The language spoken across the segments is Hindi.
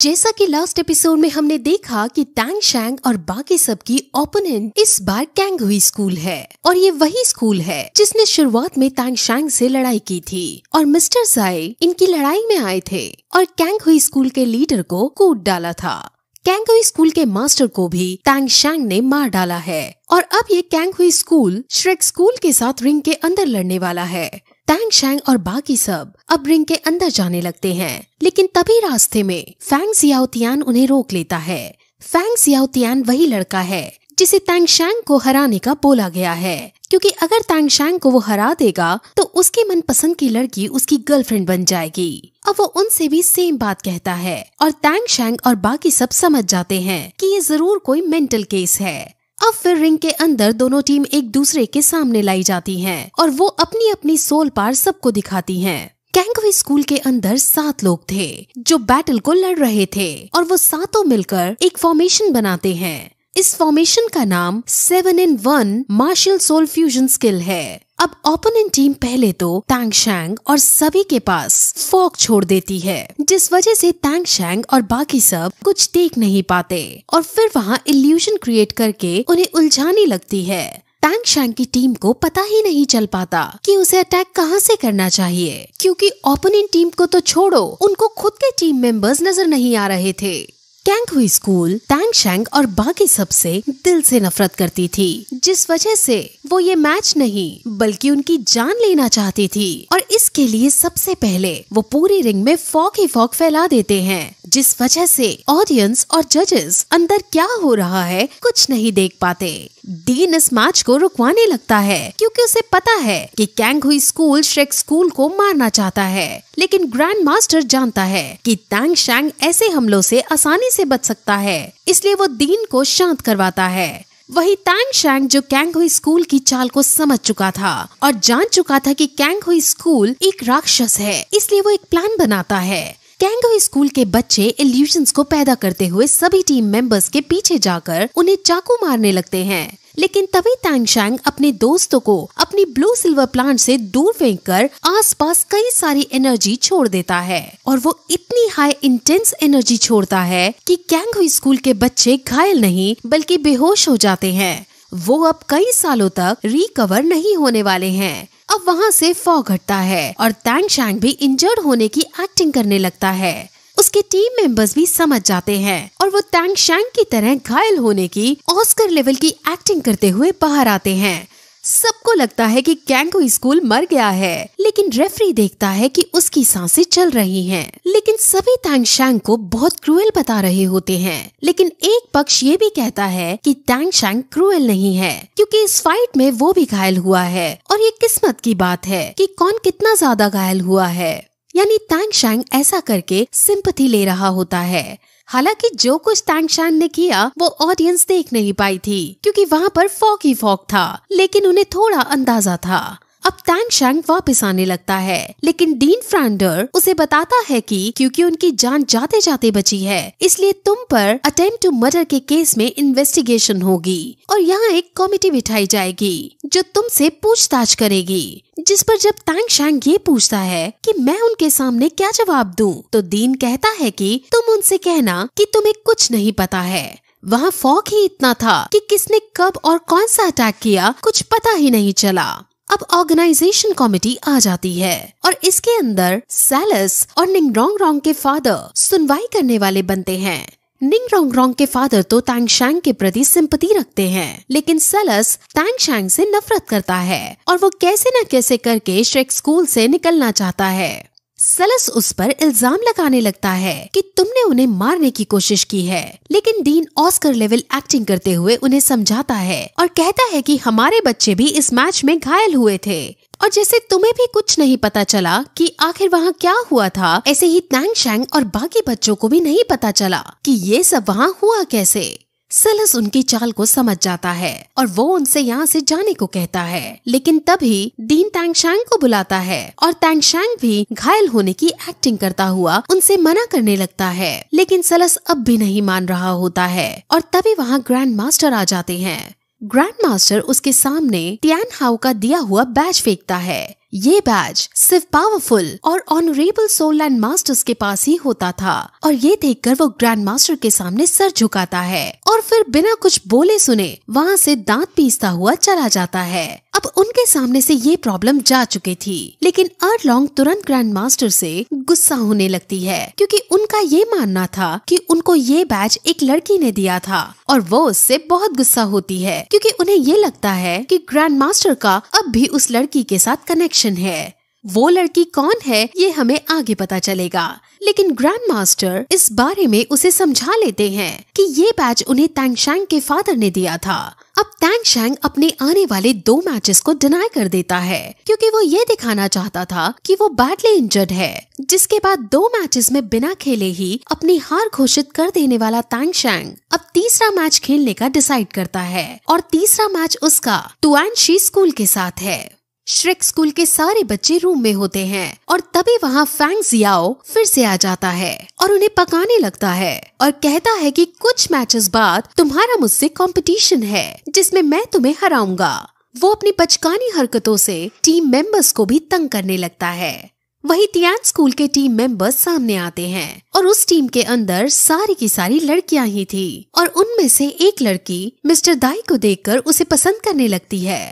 जैसा कि लास्ट एपिसोड में हमने देखा कि टैंग शैंग और बाकी सबकी ओपोनेंट इस बार कैंग हुई स्कूल है और ये वही स्कूल है जिसने शुरुआत में टैंग शैंग से लड़ाई की थी और मिस्टर ज़ाई इनकी लड़ाई में आए थे और कैंग हुई स्कूल के लीडर को कूट डाला था। कैंग हुई स्कूल के मास्टर को भी टैंग शैंग ने मार डाला है और अब ये कैंग हुई स्कूल श्रेक स्कूल के साथ रिंग के अंदर लड़ने वाला है। टैंग शैंग और बाकी सब अब रिंग के अंदर जाने लगते हैं, लेकिन तभी रास्ते में फैंग सियाओतियान उन्हें रोक लेता है। फैंग सियाओतियान वही लड़का है जिसे टैंग शैंग को हराने का बोला गया है, क्योंकि अगर टैंग शैंग को वो हरा देगा तो उसकी मनपसंद की लड़की उसकी गर्लफ्रेंड बन जाएगी। अब वो उनसे भी सेम बात कहता है और टैंग शैंग और बाकी सब समझ जाते हैं कि ये जरूर कोई मेंटल केस है। अब फिर रिंग के अंदर दोनों टीम एक दूसरे के सामने लाई जाती हैं और वो अपनी अपनी सोल पार सबको दिखाती हैं। कैंग हुई स्कूल के अंदर 7 लोग थे जो बैटल को लड़ रहे थे और वो सातों मिलकर एक फॉर्मेशन बनाते हैं। इस फॉर्मेशन का नाम 7 in 1 martial soul fusion skill है। अब ओपोनेंट टीम पहले तो टैंग शैंग और सभी के पास फॉग छोड़ देती है, जिस वजह से टैंग शैंग और बाकी सब कुछ देख नहीं पाते और फिर वहाँ इल्यूजन क्रिएट करके उन्हें उलझाने लगती है। टैंग शैंग की टीम को पता ही नहीं चल पाता कि उसे अटैक कहाँ से करना चाहिए, क्योंकि ओपोनेंट टीम को तो छोड़ो, उनको खुद के टीम मेंबर्स नजर नहीं आ रहे थे। कैंग हुई स्कूल टैंग शैंग और बाकी सबसे दिल से नफरत करती थी, जिस वजह से वो ये मैच नहीं बल्कि उनकी जान लेना चाहती थी और इसके लिए सबसे पहले वो पूरी रिंग में फॉग ही फॉग फैला देते हैं, जिस वजह से ऑडियंस और जजेस अंदर क्या हो रहा है कुछ नहीं देख पाते। डीन इस मैच को रुकवाने लगता है क्योंकि उसे पता है कि कैंग हुई स्कूल श्रेक स्कूल को मारना चाहता है, लेकिन ग्रैंड मास्टर जानता है कि टैंग शैंग ऐसे हमलों से आसानी से बच सकता है, इसलिए वो डीन को शांत करवाता है। वही टैंग शैंग जो कैंग हुई स्कूल की चाल को समझ चुका था और जान चुका था कि कैंग हुई स्कूल एक राक्षस है, इसलिए वो एक प्लान बनाता है। कैंग हुई स्कूल के बच्चे इल्यूजन्स को पैदा करते हुए सभी टीम मेंबर्स के पीछे जाकर उन्हें चाकू मारने लगते हैं, लेकिन तभी टैंग शैंग अपने दोस्तों को अपनी ब्लू सिल्वर प्लांट से दूर फेंककर आसपास कई सारी एनर्जी छोड़ देता है और वो इतनी हाई इंटेंस एनर्जी छोड़ता है कि कैंग हुई स्कूल के बच्चे घायल नहीं बल्कि बेहोश हो जाते हैं। वो अब कई सालों तक रिकवर नहीं होने वाले हैं। अब वहाँ से फॉग हटता है और टैंग शैंग भी इंजर्ड होने की एक्टिंग करने लगता है। उसके टीम मेंबर्स भी समझ जाते हैं और वो टैंग शैंग की तरह घायल होने की ऑस्कर लेवल की एक्टिंग करते हुए बाहर आते हैं। सबको लगता है कि कैंग हुई स्कूल मर गया है, लेकिन रेफरी देखता है कि उसकी सांसें चल रही हैं। लेकिन सभी टैंग शैंग को बहुत क्रूएल बता रहे होते हैं, लेकिन एक पक्ष ये भी कहता है कि टैंग शैंग क्रूएल नहीं है, क्योंकि इस फाइट में वो भी घायल हुआ है और ये किस्मत की बात है कि कौन कितना ज्यादा घायल हुआ है। यानी टैंग शैंग ऐसा करके सिंपैथी ले रहा होता है। हालांकि जो कुछ टैंग शैंग ने किया वो ऑडियंस देख नहीं पाई थी, क्योंकि वहाँ पर फॉग ही फॉग था, लेकिन उन्हें थोड़ा अंदाजा था। अब टैंग शैंग वापस आने लगता है, लेकिन डीन फ्रांडर उसे बताता है कि क्योंकि उनकी जान जाते जाते बची है, इसलिए तुम पर अटेम्प्ट टू मर्डर के केस में इन्वेस्टिगेशन होगी और यहाँ एक कमेटी बिठाई जाएगी जो तुमसे पूछताछ करेगी। जिस पर जब टैंग शैंग ये पूछता है कि मैं उनके सामने क्या जवाब दूं, तो डीन कहता है कि तुम उनसे कहना कि तुम्हें कुछ नहीं पता है। वहाँ फॉग ही इतना था कि किसने कब और कौन सा अटैक किया कुछ पता ही नहीं चला। अब ऑर्गेनाइजेशन कमेटी आ जाती है और इसके अंदर सैलस और निंग रोंग रोंग के फादर सुनवाई करने वाले बनते हैं। निंग रोंग रोंग के फादर तो टैंग शैंग के प्रति सिंपैथी रखते हैं, लेकिन सैलस टैंग शैंग से नफरत करता है और वो कैसे न कैसे करके श्रेक स्कूल से निकलना चाहता है। सैलस उस पर इल्जाम लगाने लगता है कि तुमने उन्हें मारने की कोशिश की है, लेकिन डीन ऑस्कर लेवल एक्टिंग करते हुए उन्हें समझाता है और कहता है कि हमारे बच्चे भी इस मैच में घायल हुए थे और जैसे तुम्हें भी कुछ नहीं पता चला कि आखिर वहाँ क्या हुआ था, ऐसे ही टैंग शैंग और बाकी बच्चों को भी नहीं पता चला कि ये सब वहाँ हुआ कैसे। सैलस उनकी चाल को समझ जाता है और वो उनसे यहाँ से जाने को कहता है, लेकिन तभी डीन टैंग शैंग को बुलाता है और टैंग शैंग भी घायल होने की एक्टिंग करता हुआ उनसे मना करने लगता है, लेकिन सैलस अब भी नहीं मान रहा होता है और तभी वहाँ ग्रैंड मास्टर आ जाते हैं। ग्रैंड मास्टर उसके सामने टियान हाउ का दिया हुआ बैज फेंकता है ये बैज सिर्फ पावरफुल और ऑनरेबल सोल लैंड मास्टर्स के पास ही होता था और ये देखकर वो ग्रैंड मास्टर के सामने सर झुकाता है और फिर बिना कुछ बोले सुने वहाँ से दांत पीसता हुआ चला जाता है। अब उनके सामने से ये प्रॉब्लम जा चुकी थी, लेकिन अर्लॉन्ग तुरंत ग्रैंड मास्टर से गुस्सा होने लगती है क्योंकि उनका ये मानना था कि उनको ये बैज एक लड़की ने दिया था और वो उससे बहुत गुस्सा होती है क्योंकि उन्हें ये लगता है कि ग्रैंड मास्टर का अब भी उस लड़की के साथ कनेक्शन है। वो लड़की कौन है ये हमें आगे पता चलेगा, लेकिन ग्रैंड मास्टर इस बारे में उसे समझा लेते हैं कि ये बैज उन्हें तैंगशैंग के फादर ने दिया था। अब तैंगशैंग अपने आने वाले 2 मैचेस को डिनाई कर देता है क्योंकि वो ये दिखाना चाहता था कि वो बैडली इंजर्ड है, जिसके बाद 2 मैचेस में बिना खेले ही अपनी हार घोषित कर देने वाला तैंगशैंग अब तीसरा मैच खेलने का डिसाइड करता है और तीसरा मैच उसका टुआनशी स्कूल के साथ है। श्रेक स्कूल के सारे बच्चे रूम में होते हैं और तभी वहाँ फैंग जियाओ फिर से आ जाता है और उन्हें पकाने लगता है और कहता है कि कुछ मैचेस बाद तुम्हारा मुझसे कंपटीशन है जिसमें मैं तुम्हें हराऊंगा। वो अपनी बचकानी हरकतों से टीम मेंबर्स को भी तंग करने लगता है। वही तियान स्कूल के टीम मेंबर्स सामने आते हैं और उस टीम के अंदर सारी की सारी लड़कियां ही थी और उनमें से एक लड़की मिस्टर दाई को देखकर उसे पसंद करने लगती है।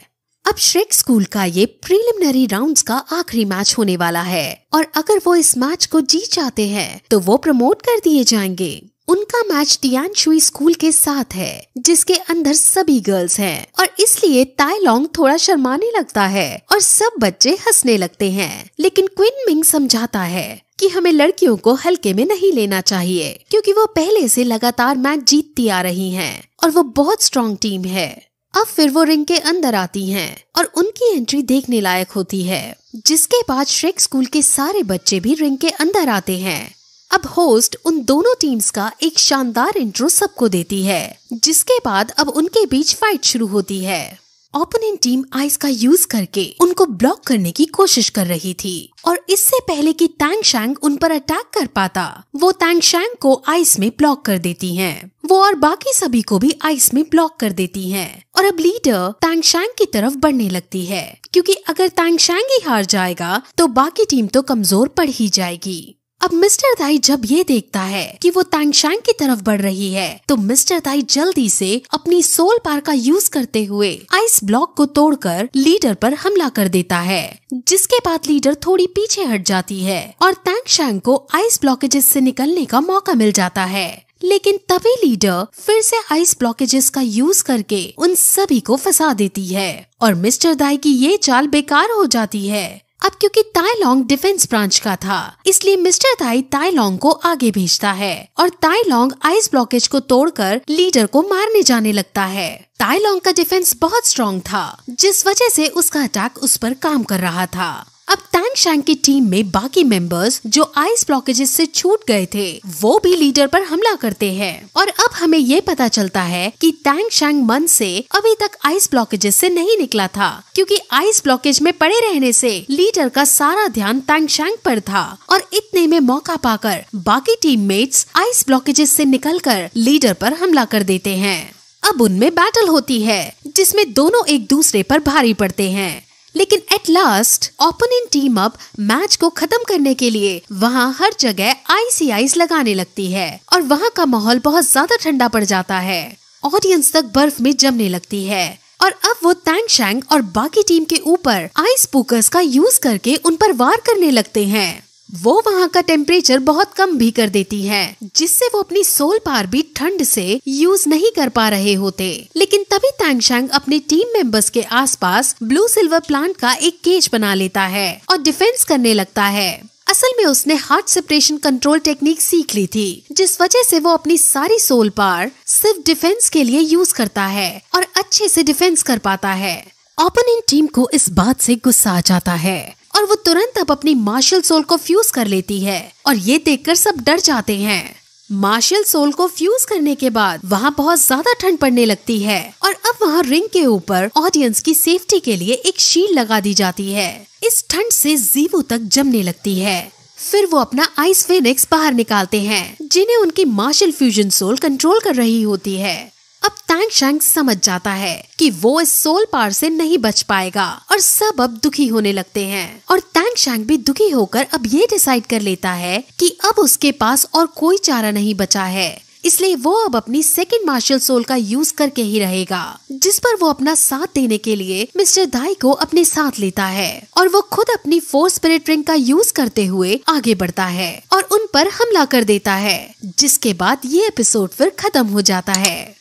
अब श्रेक स्कूल का ये प्रीलिमिनरी राउंड्स का आखिरी मैच होने वाला है और अगर वो इस मैच को जीत जाते हैं तो वो प्रमोट कर दिए जाएंगे। उनका मैच तियानशुई स्कूल के साथ है जिसके अंदर सभी गर्ल्स हैं और इसलिए ताई लॉन्ग थोड़ा शर्माने लगता है और सब बच्चे हंसने लगते हैं, लेकिन क्विन मिंग समझाता है कि हमें लड़कियों को हल्के में नहीं लेना चाहिए क्योंकि वो पहले से लगातार मैच जीतती आ रही हैं और वो बहुत स्ट्रॉन्ग टीम है। अब फिर वो रिंग के अंदर आती हैं और उनकी एंट्री देखने लायक होती है, जिसके बाद श्रेक स्कूल के सारे बच्चे भी रिंग के अंदर आते हैं। अब होस्ट उन दोनों टीम्स का एक शानदार इंट्रो सबको देती है, जिसके बाद अब उनके बीच फाइट शुरू होती है। ओपोनेंट टीम आइस का यूज करके उनको ब्लॉक करने की कोशिश कर रही थी और इससे पहले कि तैंगशैंग उन पर अटैक कर पाता, वो तैंगशैंग को आइस में ब्लॉक कर देती हैं। वो और बाकी सभी को भी आइस में ब्लॉक कर देती हैं और अब लीडर तैंगशैंग की तरफ बढ़ने लगती है क्योंकि अगर तैंगशैंग ही हार जाएगा तो बाकी टीम तो कमजोर पड़ ही जाएगी। अब मिस्टर दाई जब ये देखता है कि वो तैंगशैंग की तरफ बढ़ रही है तो मिस्टर दाई जल्दी से अपनी सोल पावर का यूज करते हुए आइस ब्लॉक को तोड़कर लीडर पर हमला कर देता है, जिसके बाद लीडर थोड़ी पीछे हट जाती है और तैंगशैंग को आइस ब्लॉकेजेस से निकलने का मौका मिल जाता है। लेकिन तभी लीडर फिर से आइस ब्लॉकेजेस का यूज करके उन सभी को फंसा देती है और मिस्टर दाई की ये चाल बेकार हो जाती है। अब क्योंकि ताई लॉन्ग डिफेंस ब्रांच का था इसलिए मिस्टर दाई ताई लॉन्ग को आगे भेजता है और ताई लॉन्ग आइस ब्लॉकेज को तोड़कर लीडर को मारने जाने लगता है। ताई लॉन्ग का डिफेंस बहुत स्ट्रॉन्ग था जिस वजह से उसका अटैक उस पर काम कर रहा था। अब तैंगशैंग की टीम में बाकी मेंबर्स जो आइस ब्लॉकेजेस से छूट गए थे वो भी लीडर पर हमला करते हैं और अब हमें ये पता चलता है कि तैंगशैंग मन से अभी तक आइस ब्लॉकेजेस से नहीं निकला था क्योंकि आइस ब्लॉकेज में पड़े रहने से लीडर का सारा ध्यान तैंगशैंग पर था और इतने में मौका पाकर बाकी टीममेट्स आइस ब्लॉकेजेस से निकलकर लीडर पर हमला कर देते हैं। अब उनमें बैटल होती है जिसमें दोनों एक दूसरे पर भारी पड़ते हैं, लेकिन एट लास्ट ओपोनेंट टीम अब मैच को खत्म करने के लिए वहाँ हर जगह आइस ही आइस लगाने लगती है और वहाँ का माहौल बहुत ज्यादा ठंडा पड़ जाता है। ऑडियंस तक बर्फ में जमने लगती है और अब वो तैंगशैंग और बाकी टीम के ऊपर आइस पुकर्स का यूज करके उन पर वार करने लगते हैं। वो वहाँ का टेम्परेचर बहुत कम भी कर देती है जिससे वो अपनी सोल पावर भी ठंड से यूज नहीं कर पा रहे होते। लेकिन तभी तैंगशैंग अपने टीम मेंबर्स के आसपास ब्लू सिल्वर प्लांट का एक केज बना लेता है और डिफेंस करने लगता है। असल में उसने हार्ट सेपरेशन कंट्रोल टेक्निक सीख ली थी जिस वजह से वो अपनी सारी सोल पावर सिर्फ डिफेंस के लिए यूज करता है और अच्छे से डिफेंस कर पाता है। ओपोनेंट टीम को इस बात से गुस्सा आ जाता है और वो तुरंत अब अपनी मार्शल सोल को फ्यूज कर लेती है और ये देखकर सब डर जाते हैं। मार्शल सोल को फ्यूज करने के बाद वहाँ बहुत ज्यादा ठंड पड़ने लगती है और अब वहाँ रिंग के ऊपर ऑडियंस की सेफ्टी के लिए एक शील्ड लगा दी जाती है। इस ठंड से जीवो तक जमने लगती है। फिर वो अपना आइस फेनिक्स बाहर निकालते हैं जिन्हें उनकी मार्शल फ्यूजन सोल कंट्रोल कर रही होती है। अब टैंग शैंग समझ जाता है कि वो इस सोल पावर से नहीं बच पाएगा और सब अब दुखी होने लगते हैं। और टैंग शैंग भी दुखी होकर अब ये डिसाइड कर लेता है कि अब उसके पास और कोई चारा नहीं बचा है, इसलिए वो अब अपनी सेकंड मार्शल सोल का यूज करके ही रहेगा, जिस पर वो अपना साथ देने के लिए मिस्टर दाई को अपने साथ लेता है और वो खुद अपनी 4 स्पिरिट रिंग का यूज करते हुए आगे बढ़ता है और उन पर हमला कर देता है, जिसके बाद ये एपिसोड फिर खत्म हो जाता है।